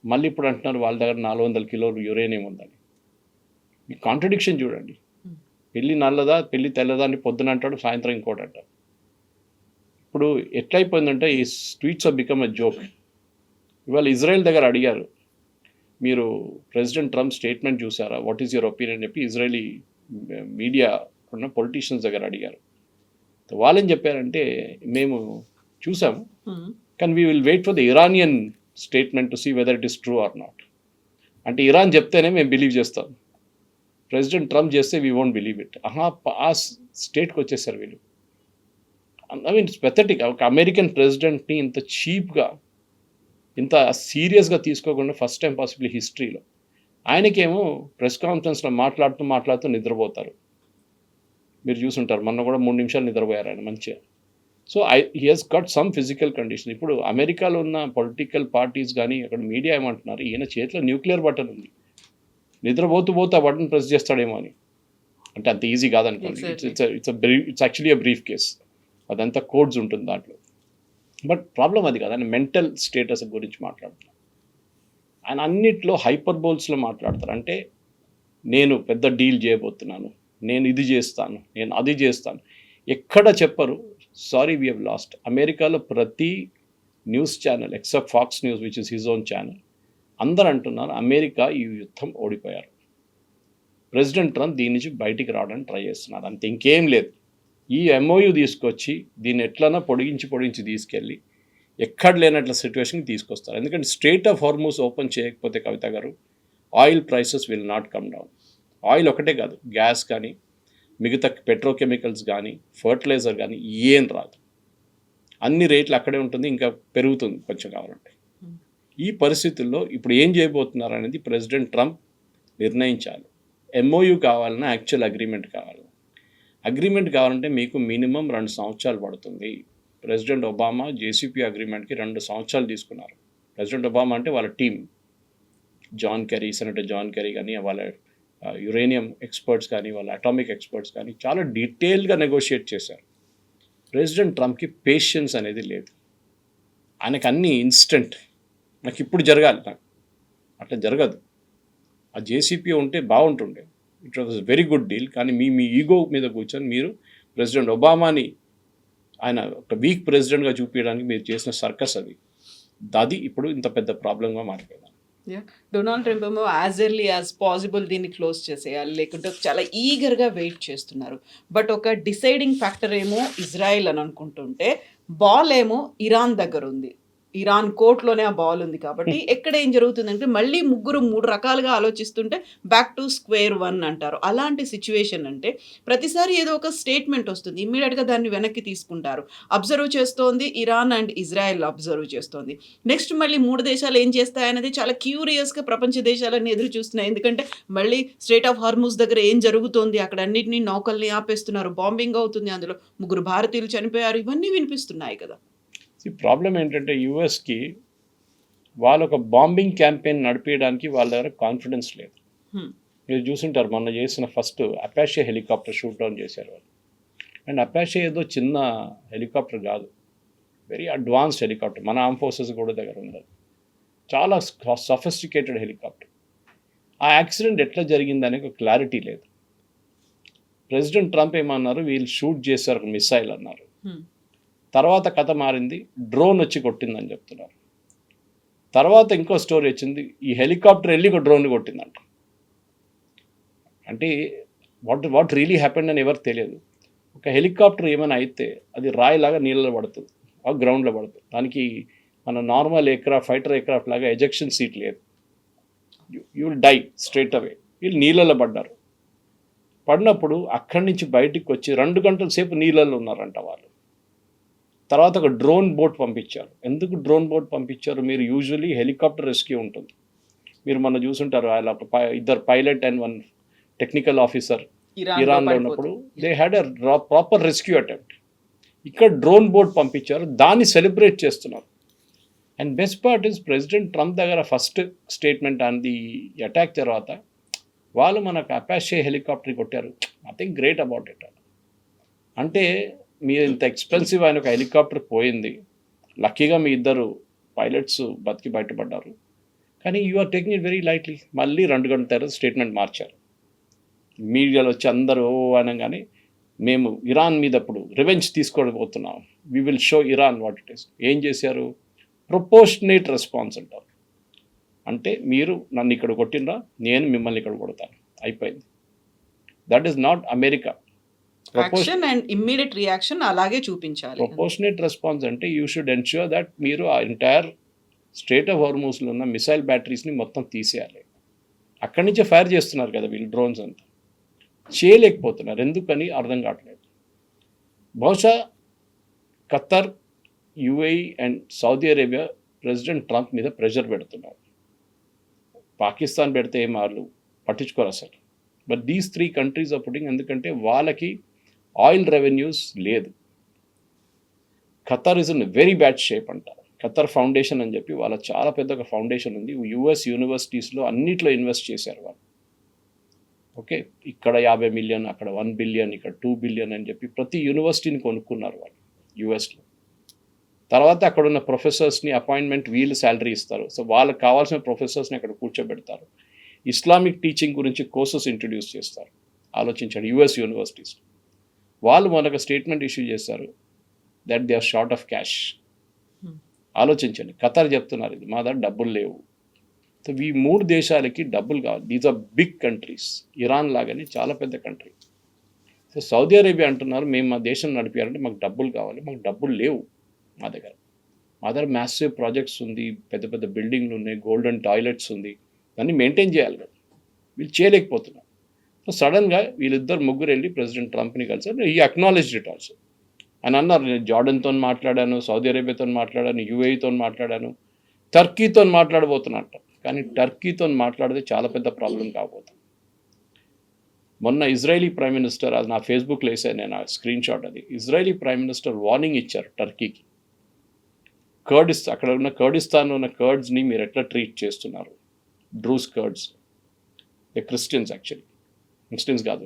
మళ్ళీ ఇప్పుడు అంటున్నారు వాళ్ళ దగ్గర 400 కిలోలు యురేనియం ఉందని. ఈ కాంట్రడిక్షన్ చూడండి. పెళ్ళి నల్లదా పెళ్ళి తెల్లదా అని పొద్దున అంటాడు, సాయంత్రం ఇంకోటి అంటాడు. ఇప్పుడు ఎట్లయిపోయిందంటే ఈ tweets have become a joke. ఇవాళ ఇజ్రాయెల్ దగ్గర అడిగారు, మీరు ప్రెసిడెంట్ ట్రంప్ స్టేట్మెంట్ చూసారా, వాట్ ఈస్ యువర్ ఒపీనియన్ చెప్పి ఇజ్రాయలీ మీడియా ఉన్న పొలిటీషియన్స్ దగ్గర అడిగారు. వాళ్ళేం చెప్పారంటే, మేము చూసాము కానీ we will wait for the Iranian statement to see whether it is true or not. అంటే ఇరాన్ చెప్తేనే మేము బిలీవ్ చేస్తాం, ప్రెసిడెంట్ ట్రంప్ చేస్తే వీ వోంట్ బిలీవ్ ఇట్. ఆ స్టేట్కి వచ్చేసారు వీళ్ళు. I mean pathetic. ఒక అమెరికన్ ప్రెసిడెంట్ని ఇంత చీప్గా, ఇంత సీరియస్గా తీసుకోకుండా ఫస్ట్ టైం పాసిబుల్ హిస్టరీలో. ఆయనకేమో ప్రెస్ కాన్ఫరెన్స్లో మాట్లాడుతూ నిద్రపోతారు. మీరు చూసుంటారు, మొన్న కూడా 3 నిమిషాలు నిద్రపోయారు ఆయన మంచిగా. So he he's got some physical condition. ఇప్పుడు అమెరికాలో ఉన్న పొలిటికల్ పార్టీస్ కానీ అక్కడ మీడియా ఏమంటున్నారు, ఈయన చేతిలో న్యూక్లియర్ బటన్ ఉంది, నిద్రపోతూ ఆ బటన్ ప్రెస్ చేస్తాడేమో అని. అంటే అంత ఈజీ కాదనుకోండి. It's actually a briefcase. అదంతా కోడ్స్ ఉంటుంది దాంట్లో. బట్ ప్రాబ్లం అది కాదు, ఆయన మెంటల్ స్టేటస్ గురించి మాట్లాడుతున్నాను. ఆయన అన్నిట్లో హైపర్బోల్స్లో మాట్లాడతారు. అంటే నేను పెద్ద డీల్ చేయబోతున్నాను, నేను ఇది చేస్తాను, నేను అది చేస్తాను. ఎక్కడ చెప్పరు సారీ వీ హ్యావ్ లాస్ట్. అమెరికాలో ప్రతి news channel except Fox News which is his own channel, అందరు అంటున్నారు అమెరికా ఈ యుద్ధం ఓడిపోయారు, ప్రెసిడెంట్ ట్రంప్ దీని నుంచి బయటికి రావడానికి ట్రై చేస్తున్నారు, అంతే, ఇంకేం లేదు. ఈ ఎంఓయూ తీసుకొచ్చి దీన్ని ఎట్లన్నా పొడిగించి తీసుకెళ్ళి ఎక్కడ లేనట్ల సిచ్యువేషన్కి తీసుకొస్తారు. ఎందుకంటే స్ట్రెయిట్ ఆఫ్ హార్మూజ్ ఓపెన్ చేయకపోతే కవిత గారు, oil prices will not come down. Oil ఒకటే కాదు, గ్యాస్ కానీ మిగతా పెట్రోకెమికల్స్ కానీ ఫర్టిలైజర్ కానీ ఏం రాదు. అన్ని రేట్లు అక్కడే ఉంటుంది, ఇంకా పెరుగుతుంది కొంచెం కావాలంటే. ఈ పరిస్థితుల్లో ఇప్పుడు ఏం చేయబోతున్నారు అనేది ప్రెసిడెంట్ ట్రంప్ నిర్ణయించాలి. ఎంఓయూ కావాలన్నా యాక్చువల్ అగ్రిమెంట్ కావాలి. అగ్రిమెంట్ కావాలంటే మీకు మినిమం 2 సంవత్సరాలు పడుతుంది. ప్రెసిడెంట్ ఒబామా జేసీపీ అగ్రిమెంట్కి 2 సంవత్సరాలు తీసుకున్నారు. ప్రెసిడెంట్ ఒబామా అంటే వాళ్ళ టీం, సెనేటర్ జాన్ కెరీ కానీ, వాళ్ళ యురేనియం ఎక్స్పర్ట్స్ కానీ, వాళ్ళ అటామిక్ ఎక్స్పర్ట్స్ కానీ చాలా డీటెయిల్గా నెగోషియేట్ చేశారు. ప్రెసిడెంట్ ట్రంప్కి పేషెన్స్ అనేది లేదు. ఆయనకు అన్నీ ఇన్స్టెంట్, నాకు ఇప్పుడు జరగాలి, నాకు అట్లా జరగదు. ఆ జేసీపీ ఉంటే బాగుంటుండే, it was very good deal. కానీ మీ ఈగో మీద కూర్చొని మీరు ప్రెసిడెంట్ ఒబామాని ఆయన ఒక వీక్ ప్రెసిడెంట్గా చూపించడానికి మీరు చేసిన సర్కస్ అది ఇప్పుడు ఇంత పెద్ద ప్రాబ్లంగా మారిపోయింది. డొనాల్డ్ ట్రంప్ ఏమో యాజ్ ఎర్లీ యాజ్ పాసిబుల్ దీన్ని క్లోజ్ చేసేయాలి, లేకుంటే చాలా ఈగర్గా వెయిట్ చేస్తున్నారు. బట్ ఒక డిసైడింగ్ ఫ్యాక్టర్ ఏమో ఇజ్రాయెల్ అని అనుకుంటుంటే, బాల్ ఏమో ఇరాన్ దగ్గర ఉంది. ఇరాన్ కోర్టులోనే ఆ బాల్ ఉంది. కాబట్టి ఎక్కడ ఏం జరుగుతుందంటే మళ్ళీ ముగ్గురు 3 రకాలుగా ఆలోచిస్తుంటే బ్యాక్ టు స్క్వేర్ 1 అంటారు. అలాంటి సిచ్యువేషన్ అంటే ప్రతిసారి ఏదో ఒక స్టేట్మెంట్ వస్తుంది, ఇమ్మీడియట్గా దాన్ని వెనక్కి తీసుకుంటారు. అబ్జర్వ్ చేస్తోంది ఇరాన్ అండ్ ఇజ్రాయెల్ అబ్జర్వ్ చేస్తోంది. నెక్స్ట్ మళ్ళీ 3 దేశాలు ఏం చేస్తాయనేది చాలా క్యూరియస్గా ప్రపంచ దేశాలన్నీ ఎదురు చూస్తున్నాయి. ఎందుకంటే మళ్ళీ స్ట్రెయిట్ ఆఫ్ హార్మూజ్ దగ్గర ఏం జరుగుతోంది, అక్కడ అన్నింటినీ నౌకల్ని ఆపేస్తున్నారు, బాంబింగ్ అవుతుంది, అందులో 3 భారతీయులు చనిపోయారు, ఇవన్నీ వినిపిస్తున్నాయి కదా. ఈ ప్రాబ్లం ఏంటంటే యుఎస్కి వాళ్ళు ఒక బాంబింగ్ క్యాంపెయిన్ నడిపించడానికి వాళ్ళ దగ్గర కాన్ఫిడెన్స్ లేదు. మీరు చూసుంటారు, మొన్న చేసిన ఫస్ట్ అపాషే హెలికాప్టర్ షూట్ డౌన్ చేశారు వాళ్ళు. అండ్ అపాషే ఏదో చిన్న హెలికాప్టర్ కాదు, వెరీ అడ్వాన్స్డ్ హెలికాప్టర్. మన ఆర్మ్ ఫోర్సెస్ కూడా దగ్గర ఉంది, చాలా సఫిస్టికేటెడ్ హెలికాప్టర్. ఆ యాక్సిడెంట్ ఎట్లా జరిగిందనే ఒక క్లారిటీ లేదు. ప్రెసిడెంట్ ట్రంప్ ఏమన్నారు, వీళ్ళు షూట్ చేశారు ఒక మిసైల్ అన్నారు. తర్వాత కథ మారింది, డ్రోన్ వచ్చి కొట్టిందని చెప్తున్నారు. తర్వాత ఇంకో స్టోరీ వచ్చింది, ఈ హెలికాప్టర్ వెళ్ళి ఒక డ్రోన్ కొట్టిందంట. అంటే వాట్ రియలీ హ్యాపెండ్ అని ఎవరు తెలియదు. ఒక హెలికాప్టర్ ఏమైనా అయితే అది రాయిలాగా నీళ్ళలో పడుతుంది, ఆ గ్రౌండ్లో పడుతుంది. దానికి మన నార్మల్ ఫైటర్ ఎయిర్క్రాఫ్ట్ లాగా ఎజెక్షన్ సీట్ లేదు. యూ విల్ డై స్ట్రైట్ అవే. వీళ్ళు నీళ్ళలో పడ్డారు. పడినప్పుడు అక్కడి నుంచి బయటికి వచ్చి 2 గంటల సేపు నీళ్ళల్లో ఉన్నారంట వాళ్ళు. తర్వాత ఒక డ్రోన్ బోట్ పంపించారు. ఎందుకు డ్రోన్ బోట్ పంపించారు? మీరు యూజువలీ హెలికాప్టర్ రెస్క్యూ ఉంటుంది, మీరు మొన్న చూసుంటారు, ఆయన 2 పైలట్ అండ్ 1 టెక్నికల్ ఆఫీసర్ ఇరాన్లో ఉన్నప్పుడు they had a proper rescue attempt. ఇక్కడ డ్రోన్ బోట్ పంపించారు, దాన్ని సెలబ్రేట్ చేస్తున్నారు. And best part is president Trump దగ్గర first statement on the attack తర్వాత వాళ్ళు మనకు అపాషే హెలికాప్టర్ కొట్టారు, నథింగ్ గ్రేట్ అబౌట్ ఇట్. అంటే మీరు ఇంత ఎక్స్పెన్సివ్ అయిన ఒక హెలికాప్టర్ పోయింది, లక్కీగా మీ ఇద్దరు పైలట్స్ బతికి బయటపడ్డారు, కానీ you are taking it very lightly. మళ్ళీ 2 గంటల తర్వాత స్టేట్మెంట్ మార్చారు. మీడియాలో వచ్చి అందరూ అనగానే మేము ఇరాన్ మీద ఇప్పుడు రివెంజ్ తీసుకోబోతున్నాం, we will show Iran what it is. ఏం చేశారు? ప్రొపోర్షనేట్ రెస్పాన్స్ అంటారు. అంటే మీరు నన్ను ఇక్కడ కొట్టినరా, నేను మిమ్మల్ని ఇక్కడ కొడతాను, అయిపోయింది. That is not America. Action and immediate reaction అలాగే చూపించాలి. ప్రొపోర్షనేట్ రెస్పాన్స్ అంటే యూ షుడ్ ఎన్ష్యూర్ దట్ మీరు ఆ ఎంటైర్ స్ట్రేట్ ఆఫ్ హార్మూజ్లో ఉన్న మిసైల్ బ్యాటరీస్ని మొత్తం తీసేయాలి. అక్కడి నుంచే ఫైర్ చేస్తున్నారు కదా వీళ్ళు డ్రోన్స్ అంతా, చేయలేకపోతున్నారు. ఎందుకని అర్థం కావట్లేదు. బహుశా Qatar, UAE and Saudi Arabia president Trump మీద ప్రెషర్ పెడుతున్నారు. పాకిస్తాన్ పెడితే ఏం వాళ్ళు పట్టించుకోరు అసలు. But these 3 countries are putting, ఎందుకంటే వాళ్ళకి ఆయిల్ రెవెన్యూస్ లేదు. Qatar is in very bad shape అంటారు. ఖత్తర్ ఫౌండేషన్ అని చెప్పి వాళ్ళ చాలా పెద్ద ఒక ఫౌండేషన్ ఉంది. యుఎస్ యూనివర్సిటీస్లో అన్నిట్లో ఇన్వెస్ట్ చేశారు వాళ్ళు. ఓకే, ఇక్కడ 50 మిలియన్, అక్కడ 1 బిలియన్, ఇక్కడ 2 బిలియన్ అని చెప్పి ప్రతి యూనివర్సిటీని కొనుక్కున్నారు వాళ్ళు యుఎస్లో. తర్వాత అక్కడ ఉన్న ప్రొఫెసర్స్ని అపాయింట్మెంట్ వీళ్ళు శాలరీ ఇస్తారు. సో వాళ్ళకి కావాల్సిన ప్రొఫెసర్స్ని అక్కడ కూర్చోబెడతారు. ఇస్లామిక్ టీచింగ్ గురించి కోర్సెస్ ఇంట్రడ్యూస్ చేస్తారు. ఆలోచించండి, యుఎస్ యూనివర్సిటీస్ వాళ్ళు మనకు స్టేట్మెంట్ ఇష్యూ చేస్తారు that they are short of cash. ఆలోచించండి, ఖతర్ చెప్తున్నారు ఇది మా దగ్గర డబ్బులు లేవు. సో ఈ 3 దేశాలకి డబ్బులు కావాలి. These are big countries. Iran లాగానే చాలా పెద్ద కంట్రీ. సో సౌదీ అరేబియా అంటున్నారు మేము మా దేశం నడిపారంటే మాకు డబ్బులు కావాలి, మాకు డబ్బులు లేవు మా దగ్గర మ్యాసివ్ ప్రాజెక్ట్స్ ఉంది, పెద్ద పెద్ద బిల్డింగ్లు ఉన్నాయి, గోల్డెన్ టాయిలెట్స్ ఉంది, దాన్ని మెయింటైన్ చేయాలి కదా, వీళ్ళు చేయలేకపోతున్నారు. సో సడన్గా వీళ్ళిద్దరు ముగ్గురు వెళ్ళి ప్రెసిడెంట్ ట్రంప్ని కలిసారు. ఈ అక్నాలెడ్జ్డ్ ఇట్ ఆల్సో. అని అన్నారు, నేను జార్డన్తో మాట్లాడాను, సౌదీ అరేబియాతో మాట్లాడాను, యుఏఈతో మాట్లాడాను, టర్కీతో మాట్లాడబోతున్నట్ట. కానీ టర్కీతో మాట్లాడితే చాలా పెద్ద ప్రాబ్లం కాబోతుంది. మొన్న ఇజ్రాయలీ ప్రైమ్ మినిస్టర్, అది నా ఫేస్బుక్లో వేసాను నేను ఆ స్క్రీన్ షాట్, అది ఇజ్రాయలీ ప్రైమ్ మినిస్టర్ వార్నింగ్ ఇచ్చారు టర్కీకి. అక్కడ ఉన్న కర్డిస్తాన్లో ఉన్న కర్డ్స్ని మీరు ఎట్లా ట్రీట్ చేస్తున్నారు, Druze Kurds, the Christians, actually Muslims కాదు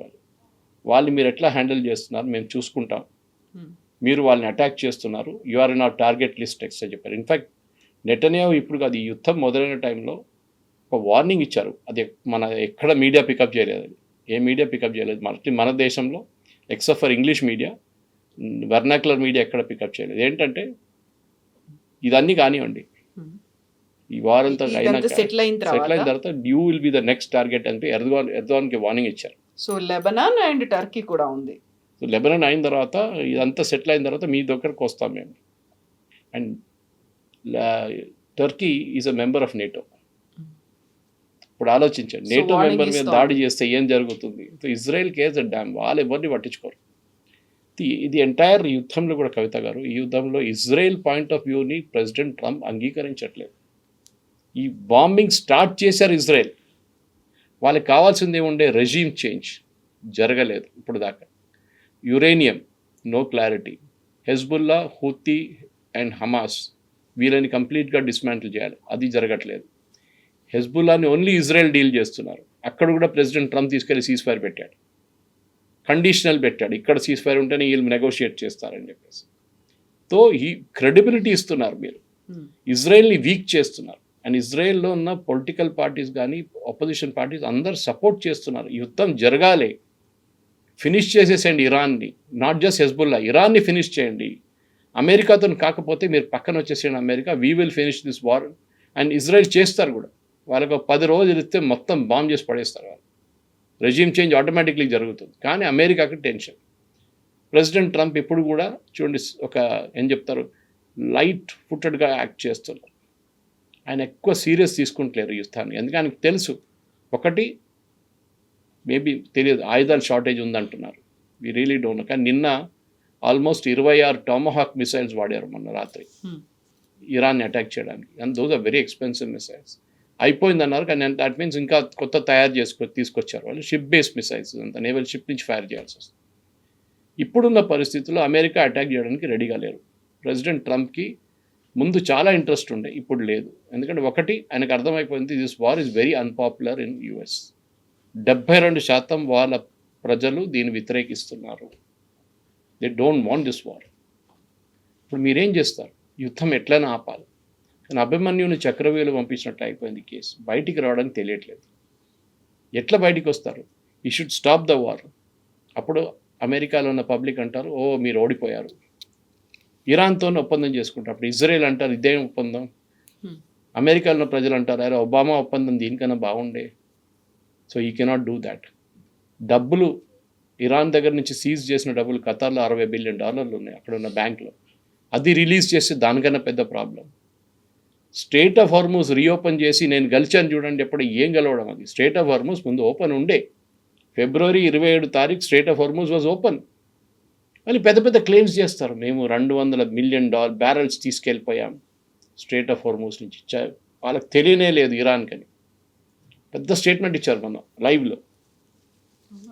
వాళ్ళు మీరు ఎట్లా హ్యాండిల్ చేస్తున్నారు మేము చూసుకుంటాం, మీరు వాళ్ళని అటాక్ చేస్తున్నారు, you are in our target list extra చెప్పారు. ఇన్ఫ్యాక్ట్ నెటన్యాహు ఇప్పుడు కాదు, ఈ యుద్ధం మొదలైన టైంలో ఒక వార్నింగ్ ఇచ్చారు. అది మన ఎక్కడ మీడియా పికప్ చేయలేదు, అది ఏ మీడియా పికప్ చేయలేదు మన దేశంలో, except for English media, vernacular media ఎక్కడ పికప్ చేయలేదు. ఏంటంటే ఇదన్నీ కానివ్వండి, ఈ వారంతో సెటిల్ అయిన తర్వాత you will be the next target అంటే ఎర్దోగాన్కి వార్నింగ్ ఇచ్చారు. సో లెబనాన్ అండ్ టర్కీ కూడా ఉంది. సో లెబనాన్ అయిన తర్వాత ఇదంతా సెటిల్ అయిన తర్వాత మీ దగ్గరకు వస్తాం మేము. And Turkey is a member of NATO. ఇప్పుడు ఆలోచించండి, నేటో మెంబర్ మీద దాడి చేస్తే ఏం జరుగుతుంది? సో ఇజ్రాయెల్ కేజ్ అ డ్యామ్, వాళ్ళు ఎవరిని పట్టించుకోరు. ఇది ఎంటైర్ యుద్ధంలో కూడా కవిత గారు, ఈ యుద్ధంలో ఇజ్రాయెల్ పాయింట్ ఆఫ్ వ్యూని ప్రెసిడెంట్ ట్రంప్ అంగీకరించట్లేదు. ఈ బాంబింగ్ స్టార్ట్ చేశారు ఇజ్రాయెల్, వాళ్ళకి కావాల్సింది ఏముండే రెజీమ్ చేంజ్, జరగలేదు ఇప్పుడు దాకా. Uranium no clarity, Hezbollah, Houthi and Hamas వీళ్ళని కంప్లీట్గా డిస్మాంటిల్ చేయాలి, అది జరగట్లేదు. హెజ్బుల్లాని ఓన్లీ ఇజ్రాయెల్ డీల్ చేస్తున్నారు, అక్కడ కూడా ప్రెసిడెంట్ ట్రంప్ తీసుకెళ్లి సీజ్ ఫైర్ పెట్టాడు, కండిషనల్ పెట్టాడు, ఇక్కడ సీజ్ ఫైర్ ఉంటేనే వీళ్ళు నెగోషియేట్ చేస్తారని చెప్పేసి. తో ఈ క్రెడిబిలిటీ ఇస్తున్నారు మీరు, ఇజ్రాయెల్ని వీక్ చేస్తున్నారు. అండ్ ఇజ్రాయెల్లో ఉన్న పొలిటికల్ పార్టీస్ కానీ ఆపోజిషన్ పార్టీస్ అందరు సపోర్ట్ చేస్తున్నారు, యుద్ధం జరగాలి, ఫినిష్ చేసేసేయండి ఇరాన్ని, నాట్ జస్ట్ హెజ్బుల్లా, ఇరాన్ని ఫినిష్ చేయండి. అమెరికాతో కాకపోతే మీరు పక్కన వచ్చేసేయండి America, we will finish this war. And Israel చేస్తారు కూడా, వాళ్ళకు 10 రోజులు ఇస్తే మొత్తం బాంబ్ చేసి పడేస్తారు వాళ్ళు, రెజ్యూమ్ చేంజ్ ఆటోమేటిక్లీ జరుగుతుంది. కానీ అమెరికాకి టెన్షన్. ప్రెసిడెంట్ ట్రంప్ ఇప్పుడు కూడా చూడండి ఒక ఏం చెప్తారు, లైట్ ఫుటెడ్గా యాక్ట్ చేస్తున్నారు. ఆయన ఎక్కువ సీరియస్ తీసుకుంటలేరు యుద్ధాన్ని, ఎందుకంటే ఆయనకు తెలుసు ఒకటి మేబీ తెలియదు ఆయుధాల షార్టేజ్ ఉందంటున్నారు, వి రియలీ డోంట్. కానీ నిన్న ఆల్మోస్ట్ 26 టామహాక్ మిసైల్స్ వాడారు మొన్న రాత్రి ఇరాన్ని అటాక్ చేయడానికి. And those are very expensive missiles. అయిపోయిందన్నారు, కానీ దట్ మీన్స్ ఇంకా కొత్త తయారు తీసుకొచ్చారు వాళ్ళు, షిప్ బేస్డ్ మిసైల్స్, అంత నేవల్ షిప్ నుంచి ఫైర్ చేయాల్సి వస్తుంది. ఇప్పుడున్న పరిస్థితుల్లో అమెరికా అటాక్ చేయడానికి రెడీగా లేరు. ప్రెసిడెంట్ ట్రంప్కి ముందు చాలా ఇంట్రెస్ట్ ఉండే, ఇప్పుడు లేదు. ఎందుకంటే ఒకటి ఆయనకు అర్థమైపోయింది, this war is very unpopular in US. 72% వాళ్ళ ప్రజలు దీన్ని వ్యతిరేకిస్తున్నారు. They don't want this war. ఇప్పుడు మీరేం చేస్తారు? యుద్ధం ఎట్లైనా ఆపాలి. కానీ అభిమన్యుని చక్రవ్యూహలు పంపించినట్టు అయిపోయింది కేసు. బయటికి రావడానికి తెలియట్లేదు. ఎట్లా బయటికి వస్తారు? ఈ షుడ్ స్టాప్ ద వార్. అప్పుడు అమెరికాలో ఉన్న పబ్లిక్ అంటారు, ఓ మీరు ఓడిపోయారు. ఇరాన్తో ఒప్పందం చేసుకుంటారు. అప్పుడు ఇజ్రాయెల్ అంటారు, ఇదేం ఒప్పందం. అమెరికాలో ఉన్న ప్రజలు అంటారు, అరే ఒబామా ఒప్పందం దీనికన్నా బాగుండే. సో ఈ కెనాట్ డూ దాట్. డబ్బులు ఇరాన్ దగ్గర నుంచి సీజ్ చేసిన డబ్బులు ఖతార్లో $60 బిలియన్ ఉన్నాయి అక్కడ ఉన్న బ్యాంక్లో. అది రిలీజ్ చేస్తే దానికన్నా పెద్ద problem. Strait of Hormuz reopen చేసి నేను గెలిచాను చూడండి, ఎప్పుడు ఏం గెలవడం అది. స్ట్రేట్ ఆఫ్ హార్మూజ్ ముందు ఓపెన్ ఉండే. February 27 Strait of Hormuz was open. మళ్ళీ పెద్ద పెద్ద క్లెయిమ్స్ చేస్తారు, మేము $200 మిలియన్ బ్యారెల్స్ తీసుకెళ్ళిపోయాం స్ట్రేట్ ఆఫ్ హార్మూజ్ నుంచి. వాళ్ళకి తెలియనే లేదు ఇరాన్కని. పెద్ద స్టేట్మెంట్ ఇచ్చారు మనం లైవ్లో.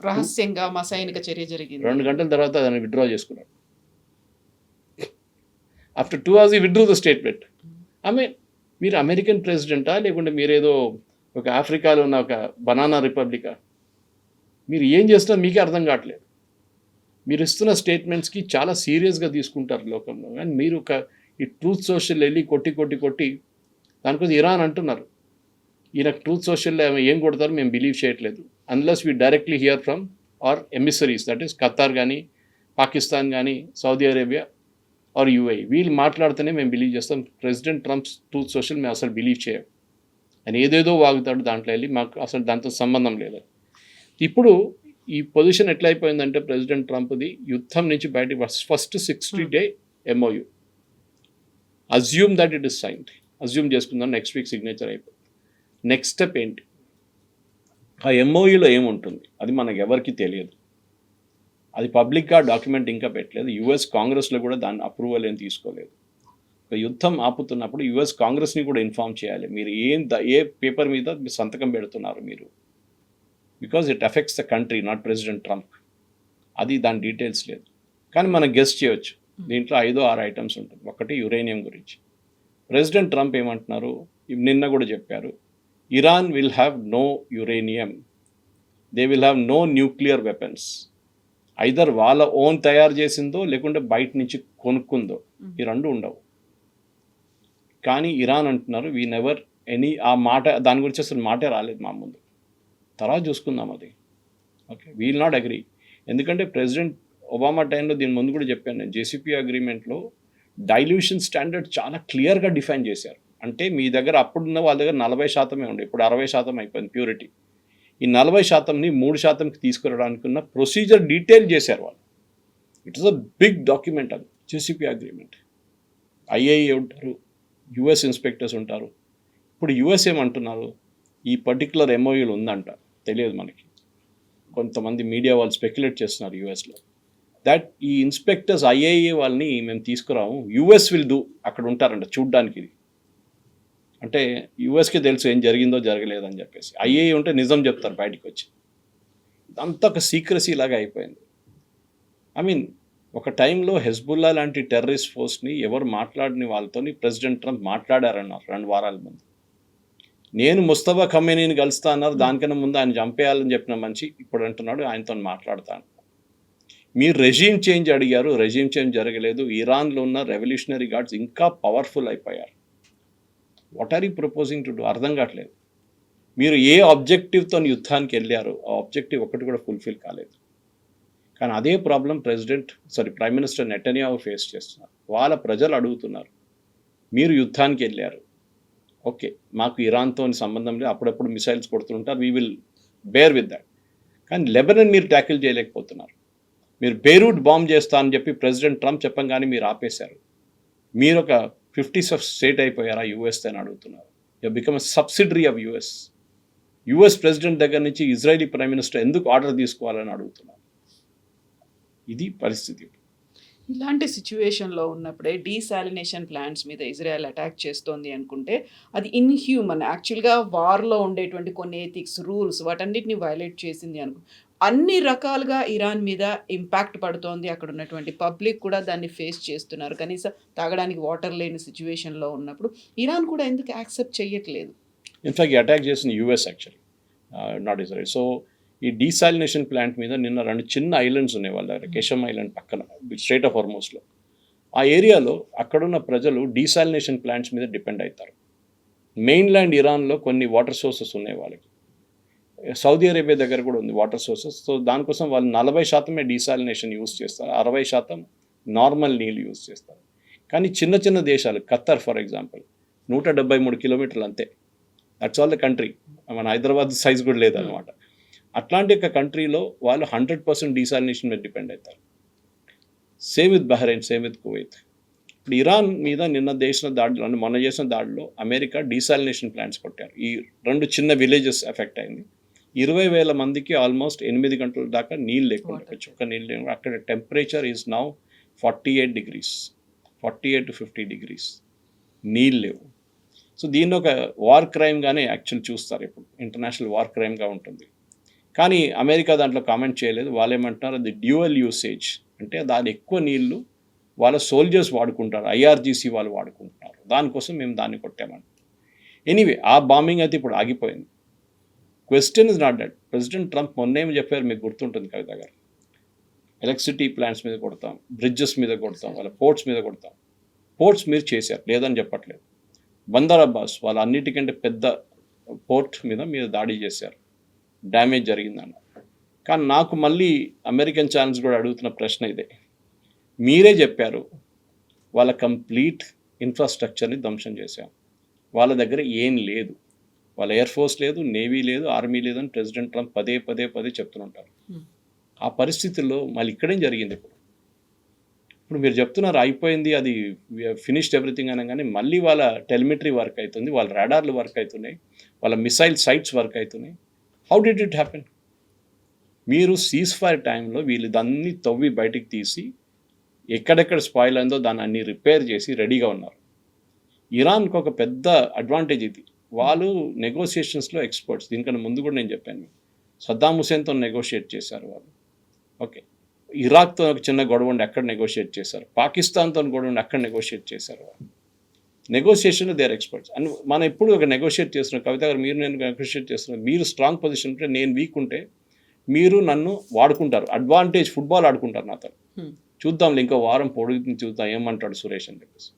రహస్యంగా మా సైనిక చర్య జరిగింది. 2 గంటల తర్వాత దాన్ని విత్డ్రా చేసుకున్నాడు. After 2 hours withdrew the statement. మీరు అమెరికన్ ప్రెసిడెంటా లేకుంటే మీరేదో ఒక ఆఫ్రికాలో ఉన్న ఒక బనానా రిపబ్లికా? మీరు ఏం చేస్తున్నా మీకే అర్థం కావట్లేదు. మీరు ఇస్తున్న స్టేట్మెంట్స్కి చాలా సీరియస్గా తీసుకుంటారు లోకంలో. కానీ మీరు ఈ ట్రూత్ సోషల్ వెళ్ళి కొట్టి దానికోసం ఇరాన్ అంటున్నారు, ఈయన ట్రూత్ సోషల్లో ఏం కొడతారు మేము బిలీవ్ చేయట్లేదు unless we directly hear from our emissaries, that is Qatar కానీ పాకిస్తాన్ కానీ సౌదీ అరేబియా ఆర్ యూఏఈ. వీళ్ళు మాట్లాడితేనే మేము బిలీవ్ చేస్తాం. ప్రెసిడెంట్ ట్రంప్స్ ట్రూత్ సోషల్ మేము అసలు బిలీవ్ చేయం. ఆయన ఏదేదో వాగుతాడు దాంట్లో వెళ్ళి, మాకు అసలు దాంతో సంబంధం లేదు. ఇప్పుడు ఈ పొజిషన్ ఎట్లా అయిపోయిందంటే ప్రెసిడెంట్ ట్రంప్ది యుద్ధం నుంచి బయటకు first 60 day MOU. Assume that it is signed. Assume చేసుకుందాం, నెక్స్ట్ వీక్ సిగ్నేచర్ అయిపోయింది. నెక్స్ట్ స్టెప్ ఏంటి? ఆ MOUలో ఏముంటుంది అది మనకు ఎవరికి తెలియదు. అది పబ్లిక్గా డాక్యుమెంట్ ఇంకా పెట్టలేదు. US కాంగ్రెస్లో కూడా దాన్ని అప్రూవల్ ఏం తీసుకోలేదు. ఒక యుద్ధం ఆపుతున్నప్పుడు US కాంగ్రెస్ని కూడా ఇన్ఫార్మ్ చేయాలి, మీరు ఏ పేపర్ మీద మీరు సంతకం పెడుతున్నారు మీరు, because it effects the country, not president Trump. అది దాని డీటెయిల్స్ లేదు. కానీ మనం గెస్ట్ చేయొచ్చు. దీంట్లో 5-6 ఐటమ్స్ ఉంటుంది. ఒకటి యురేనియం గురించి. ప్రెసిడెంట్ ట్రంప్ ఏమంటున్నారు, నిన్న కూడా చెప్పారు, Iran will have no uranium, they will have no nuclear weapons. Either వాళ్ళ ఓన్ తయారు చేసిందో లేకుంటే బయట నుంచి కొనుక్కుందో, ఈ రెండు ఉండవు. కానీ ఇరాన్ అంటున్నారు వీ నెవర్ ఎనీ, ఆ మాట దాని గురించి అసలు మాటే రాలేదు మా ముందు, తర్వాత చూసుకుందాం అది. Okay, we'll not agree. ఎందుకంటే ప్రెసిడెంట్ ఒబామా టైంలో దీని ముందు కూడా చెప్పాను నేను, JCPOA అగ్రిమెంట్లో డైల్యూషన్ స్టాండర్డ్ చాలా క్లియర్గా డిఫైన్ చేశారు. అంటే మీ దగ్గర అప్పుడున్న వాళ్ళ దగ్గర 40% ఉండే, ఇప్పుడు 60% అయిపోయింది ప్యూరిటీ. ఈ 40%ని 3%కి తీసుకురావడానికి ఉన్న ప్రొసీజర్ డీటెయిల్ చేశారు వాళ్ళు. It is a big document అది JCPOA అగ్రిమెంట్. IAEA ఉంటారు, US ఇన్స్పెక్టర్స్ ఉంటారు. ఇప్పుడు US ఏమంటున్నారు, ఈ పర్టికులర్ MOUలు ఉందంట, తెలియదు మనకి. కొంతమంది మీడియా వాళ్ళు స్పెక్యులేట్ చేస్తున్నారు USలో దట్ ఈ ఇన్స్పెక్టర్స్ IAEA వాళ్ళని మేము తీసుకురాము, US విల్ డూ, అక్కడ ఉంటారంట చూడ్డానికి. ఇది అంటే USకి తెలుసు ఏం జరిగిందో జరగలేదని చెప్పేసి. IAEA ఉంటే నిజం చెప్తారు బయటకు వచ్చి. ఇదంతా ఒక సీక్రసీ లాగా అయిపోయింది. ఒక టైంలో హెజ్బుల్లా లాంటి టెర్రరిస్ట్ ఫోర్స్ని ఎవరు మాట్లాడిన వాళ్ళతోని ప్రెసిడెంట్ ట్రంప్ మాట్లాడారన్నారు 2 వారాల ముందు. నేను ముస్తఫా ఖమేనీని కలుస్తా అన్నారు, దానికన్నా ముందు ఆయన చంపేయాలని చెప్పిన మనిషి ఇప్పుడు అంటున్నాడు ఆయనతో మాట్లాడతాను. మీరు రెజీమ్ చేంజ్ అడిగారు, రెజీమ్ చేంజ్ జరగలేదు. ఇరాన్లో ఉన్న రెవల్యూషనరీ గార్డ్స్ ఇంకా పవర్ఫుల్ అయిపోయారు. What are you proposing to do? అర్థం కావట్లేదు. మీరు ఏ ఆబ్జెక్టివ్తో యుద్ధానికి వెళ్ళారు, ఆ ఆబ్జెక్టివ్ ఒకటి కూడా ఫుల్ఫిల్ కాలేదు. కానీ అదే problem prime minister Netanyahu face చేస్తున్నారు. వాళ్ళ ప్రజలు అడుగుతున్నారు, మీరు యుద్ధానికి వెళ్ళారు, ఓకే మాకు ఇరాన్తో సంబంధం లేదు, అప్పుడప్పుడు మిసైల్స్ కొడుతుంటారు, we will bear with that. కానీ లెబనన్ మీరు ట్యాకిల్ చేయలేకపోతున్నారు. మీరు బెయిరూట్ బాంబ్ చేస్తా అని చెప్పి ప్రెసిడెంట్ ట్రంప్ చెప్పంగానే మీరు ఆపేశారు. మీరు ఒక 50th స్టేట్ అయిపోయారా US అని అడుగుతున్నారు. You become a subsidiary of US president దగ్గర నుంచి ఇజ్రాయలీ ప్రైమ్ మినిస్టర్ ఎందుకు ఆర్డర్ తీసుకోవాలని అడుగుతున్నారు. ఇది పరిస్థితి. ఇలాంటి సిచ్యువేషన్‌లో ఉన్నప్పుడే డీసాలినేషన్ ప్లాంట్స్ మీద ఇజ్రాయెల్ అటాక్ చేస్తోంది అనుకుంటే, అది ఇన్‌హ్యూమన్. యాక్చువల్‌గా వార్‌లో ఉండేటువంటి కొన్ని ఎథిక్స్, రూల్స్ వాటన్నిటిని వయలేట్ చేసింది అన్ని రకాలుగా ఇరాన్ మీద ఇంపాక్ట్ పడుతోంది. అక్కడ ఉన్నటువంటి పబ్లిక్ కూడా దాన్ని ఫేస్ చేస్తున్నారు. కనీసం తాగడానికి వాటర్ లేని సిచ్యువేషన్‌లో ఉన్నప్పుడు ఇరాన్ కూడా ఎందుకు యాక్సెప్ట్ చెయ్యట్లేదు? ఇన్ఫాక్ట్ ఈ అటాక్ చేసిన US actually, not Israel. So ఈ డీసాలినేషన్ ప్లాంట్ మీద నిన్న 2 చిన్న ఐలాండ్స్ ఉన్నాయి వాళ్ళ దగ్గర, కెషమ్ ఐలాండ్ పక్కన స్ట్రైట్ ఆఫ్ హార్మోస్లో. ఆ ఏరియాలో అక్కడున్న ప్రజలు డీసాలినేషన్ ప్లాంట్స్ మీద డిపెండ్ అవుతారు. మెయిన్లాండ్ ఇరాన్లో కొన్ని వాటర్ సోర్సెస్ ఉన్నాయి వాళ్ళకి, సౌదీ అరేబియా దగ్గర కూడా ఉంది వాటర్ సోర్సెస్. సో దానికోసం వాళ్ళు 40% డీసాలినేషన్ యూస్ చేస్తారు, 60% నార్మల్ నీళ్ళు యూస్ చేస్తారు. కానీ చిన్న చిన్న దేశాలు, ఖత్తర్ ఫర్ ఎగ్జాంపుల్ 173 కిలోమీటర్లు అంతే, దట్స్ ఆల్ ద కంట్రీ. మన హైదరాబాద్ సైజ్ కూడా లేదనమాట. అట్లాంటి ఒక కంట్రీలో వాళ్ళు 100% డీసాలినేషన్ మీద డిపెండ్ అవుతారు. Same with Bahrain, same with Kuwait. ఇప్పుడు ఇరాన్ మీద నిన్న చేసిన దాడిలో, మొన్న చేసిన దాడిలో అమెరికా డీసాలినేషన్ ప్లాంట్స్ కొట్టారు. ఈ 2 చిన్న విలేజెస్ ఎఫెక్ట్ అయింది. 20,000 మందికి ఆల్మోస్ట్ 8 గంటల దాకా నీళ్ళు లేకుండా, చుక్క నీళ్ళు లేకుండా. అక్కడ temperature is now 48 degrees, 48 to 50 degrees, నీళ్ళు లేవు. సో దీన్ని ఒక వార్ క్రైమ్గానే యాక్చువల్ చూస్తారు, ఇప్పుడు ఇంటర్నేషనల్ వార్ క్రైమ్గా ఉంటుంది. కానీ అమెరికా దాంట్లో కామెంట్ చేయలేదు. వాళ్ళు ఏమంటున్నారు, అది డ్యూయల్ యూసేజ్, అంటే దాని ఎక్కువ నీళ్లు వాళ్ళ సోల్జర్స్ వాడుకుంటారు, ఐఆర్జీసీ వాళ్ళు వాడుకుంటున్నారు, దానికోసం మేము దాన్ని కొట్టామని. ఎనీవే ఆ బాంబింగ్ అయితే ఇప్పుడు ఆగిపోయింది. Question is not that. President Trump మొన్నేమి చెప్పారు మీకు గుర్తుంటుంది కవిత గారు, ఎలక్ట్రిసిటీ ప్లాంట్స్ మీద కొడతాం, బ్రిడ్జెస్ మీద కొడతాం, వాళ్ళ పోర్ట్స్ మీద కొడతాం. పోర్ట్స్ మీరు చేశారు, లేదని చెప్పట్లేదు. బందర్ అబ్బాస్ వాళ్ళ అన్నిటికంటే పెద్ద పోర్ట్ మీద మీరు దాడి చేశారు, డ్యామేజ్ జరిగిందన్న. కానీ నాకు మళ్ళీ అమెరికన్ ఛానల్స్ కూడా అడుగుతున్న ప్రశ్న ఇదే. మీరే చెప్పారు వాళ్ళ కంప్లీట్ ఇన్ఫ్రాస్ట్రక్చర్ని ధ్వంసం చేశాం, వాళ్ళ దగ్గర ఏం లేదు, వాళ్ళ ఎయిర్ ఫోర్స్ లేదు, నేవీ లేదు, ఆర్మీ లేదు అని ప్రెసిడెంట్ ట్రంప్ పదే పదే పదే చెప్తుంటారు. ఆ పరిస్థితుల్లో మళ్ళీ ఇక్కడేం జరిగింది? ఇప్పుడు మీరు చెప్తున్నారు అయిపోయింది, అది ఫినిష్డ్ ఎవ్రీథింగ్ అనగానే మళ్ళీ వాళ్ళ టెలిమెట్రీ వర్క్ అవుతుంది, వాళ్ళ రాడార్లు వర్క్ అవుతున్నాయి, వాళ్ళ మిసైల్ సైట్స్ వర్క్ అవుతున్నాయి. How did it happen? మీరు సీజ్ ఫైర్ టైంలో వీళ్ళు దాన్ని తవ్వి బయటికి తీసి ఎక్కడెక్కడ స్పాయిల్ అయిందో దాన్ని అన్ని రిపేర్ చేసి రెడీగా ఉన్నారు. ఇరాన్కి ఒక పెద్ద అడ్వాంటేజ్ ఇది, వాళ్ళు నెగోసియేషన్స్లో ఎక్స్పర్ట్స్. దీనికన్నా ముందు కూడా నేను చెప్పాను, సద్దాం హుసేన్తో నెగోషియేట్ చేశారు వాళ్ళు. ఓకే, ఇరాక్తో ఒక చిన్న గొడవ ఉండి అక్కడ నెగోషియేట్ చేశారు, పాకిస్తాన్తో గొడవ ఉండి అక్కడ నెగోషియేట్ చేశారు వాళ్ళు. నెగోషియేషన్లో దే ఆర్ ఎక్స్పర్ట్స్. అండ్ మనం ఎప్పుడు ఒక నెగోషియేట్ చేస్తున్నాం, కవిత గారు మీరు నేను నెగోషియేట్ చేస్తున్నాం, మీరు స్ట్రాంగ్ పొజిషన్ ఉంటే నేను వీక్ ఉంటే మీరు నన్ను వాడుకుంటారు, అడ్వాంటేజ్ ఫుట్బాల్ ఆడుకుంటారు నాతో. చూద్దాం ఇంకో వారం పొడుగుతుంది, చూద్దాం ఏమంటాడు సురేష్ అని చెప్పేసి.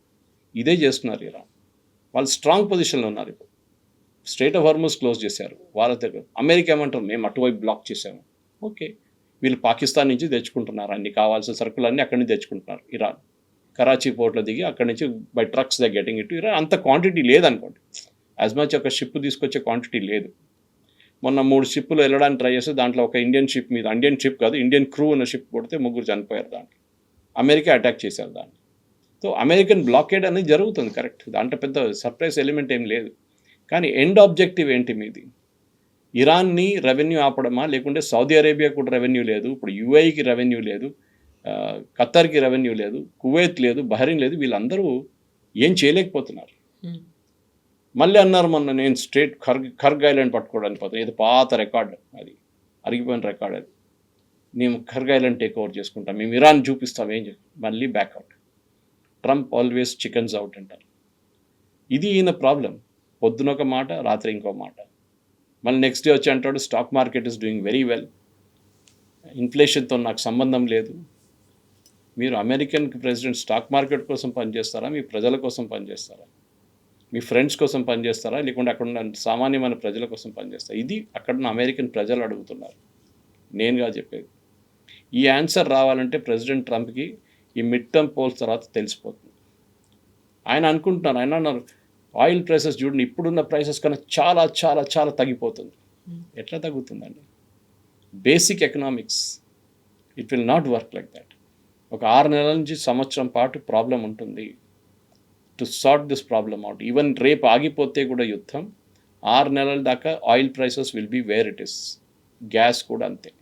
ఇదే చేస్తున్నారు ఇరాన్. వాళ్ళు స్ట్రాంగ్ పొజిషన్లో ఉన్నారు. ఇప్పుడు స్ట్రైట్ ఆఫ్ హార్మోస్ క్లోజ్ చేశారు వాళ్ళ దగ్గర. అమెరికా ఏమంటారు, మేము అటువైపు బ్లాక్ చేశాము. ఓకే, వీళ్ళు పాకిస్తాన్ నుంచి తెచ్చుకుంటున్నారు, అన్ని కావాల్సిన సరుకులన్నీ అక్కడి నుంచి తెచ్చుకుంటున్నారు. ఇరాన్ కరాచీ పోర్ట్లో దిగి అక్కడి నుంచి by trucks the getting it. Iran అంత క్వాంటిటీ లేదనుకోండి, యాజ్ మచ్ ఒక షిప్ తీసుకొచ్చే క్వాంటిటీ లేదు. మొన్న 3 షిప్పులు వెళ్ళడానికి ట్రై చేస్తే దాంట్లో ఒక ఇండియన్ షిప్ మీద, ఇండియన్ షిప్ కాదు ఇండియన్ క్రూ ఉన్న షిప్ కొడితే 3 చనిపోయారు. దాంట్లో అమెరికా అటాక్ చేశారు దాన్ని. సో అమెరికన్ బ్లాకేడ్ అనేది జరుగుతుంది, కరెక్ట్, దాంట్లో పెద్ద సర్ప్రైజ్ ఎలిమెంట్ ఏం లేదు. కానీ ఎండ్ ఆబ్జెక్టివ్ ఏంటి మీది? ఇరాన్ని రెవెన్యూ ఆపడమా, లేకుంటే సౌదీ అరేబియా కూడా రెవెన్యూ లేదు, ఇప్పుడు యూఏఈకి రెవెన్యూ లేదు, ఖత్తర్కి రెవెన్యూ లేదు, కువైత్ లేదు, బహ్రెయిన్ లేదు, వీళ్ళందరూ ఏం చేయలేకపోతున్నారు. మళ్ళీ అన్నారు మొన్న నేను స్ట్రేట్ ఖర్గ్ ఐలాండ్ పట్టుకోవడానికి పోతాను, ఇది పాత రికార్డ్, అది అరిగిపోయిన రికార్డ్, అది మేము ఖర్గ్ ఐలాండ్ టేక్ ఓవర్ చేసుకుంటాం, మేము ఇరాన్ చూపిస్తాం, ఏం మళ్ళీ back out. Trump always chickens out అంటారు. ఇది ఈయన ప్రాబ్లం, పొద్దున ఒక మాట రాత్రి ఇంకో మాట. మళ్ళీ నెక్స్ట్ డే వచ్చి అంటాడు stock market is doing very well, ఇన్ఫ్లేషన్తో నాకు సంబంధం లేదు. మీరు అమెరికన్ ప్రెసిడెంట్ స్టాక్ మార్కెట్ కోసం పనిచేస్తారా, మీ ప్రజల కోసం పనిచేస్తారా, మీ ఫ్రెండ్స్ కోసం పనిచేస్తారా, లేకుంటే అక్కడ ఉన్న సామాన్యమైన ప్రజల కోసం పనిచేస్తారా? ఇది అక్కడున్న అమెరికన్ ప్రజలు అడుగుతున్నారు, నేనుగా చెప్పేది. ఈ ఆన్సర్ రావాలంటే ప్రెసిడెంట్ ట్రంప్కి ఈ మిడ్ టర్మ్ పోల్స్ తర్వాత తెలిసిపోతుంది. ఆయన అనుకుంటున్నారు, ఆయన అన్నారు ఆయిల్ ప్రైసెస్ చూడండి ఇప్పుడున్న ప్రైసెస్ కన్నా చాలా చాలా చాలా తగ్గిపోతుంది. ఎట్లా తగ్గుతుందండి? Basic economics, it will not work like that. ఒక 6 నెలల నుంచి సంవత్సరం పాటు ప్రాబ్లం ఉంటుంది to sort this problem out. Even రేపు ఆగిపోతే కూడా యుద్ధం 6 నెలల దాకా oil prices will be where it is. Gas కూడా అంతే.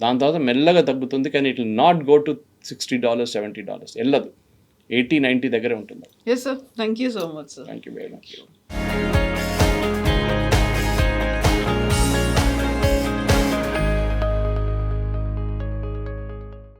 దాని తర్వాత మెల్లగా తగ్గుతుంది, కానీ it will not go to $60 $70 వెళ్ళదు, 80-90 దగ్గరే ఉంటుంది. Yes sir, thank you so much sir. Thank you very much.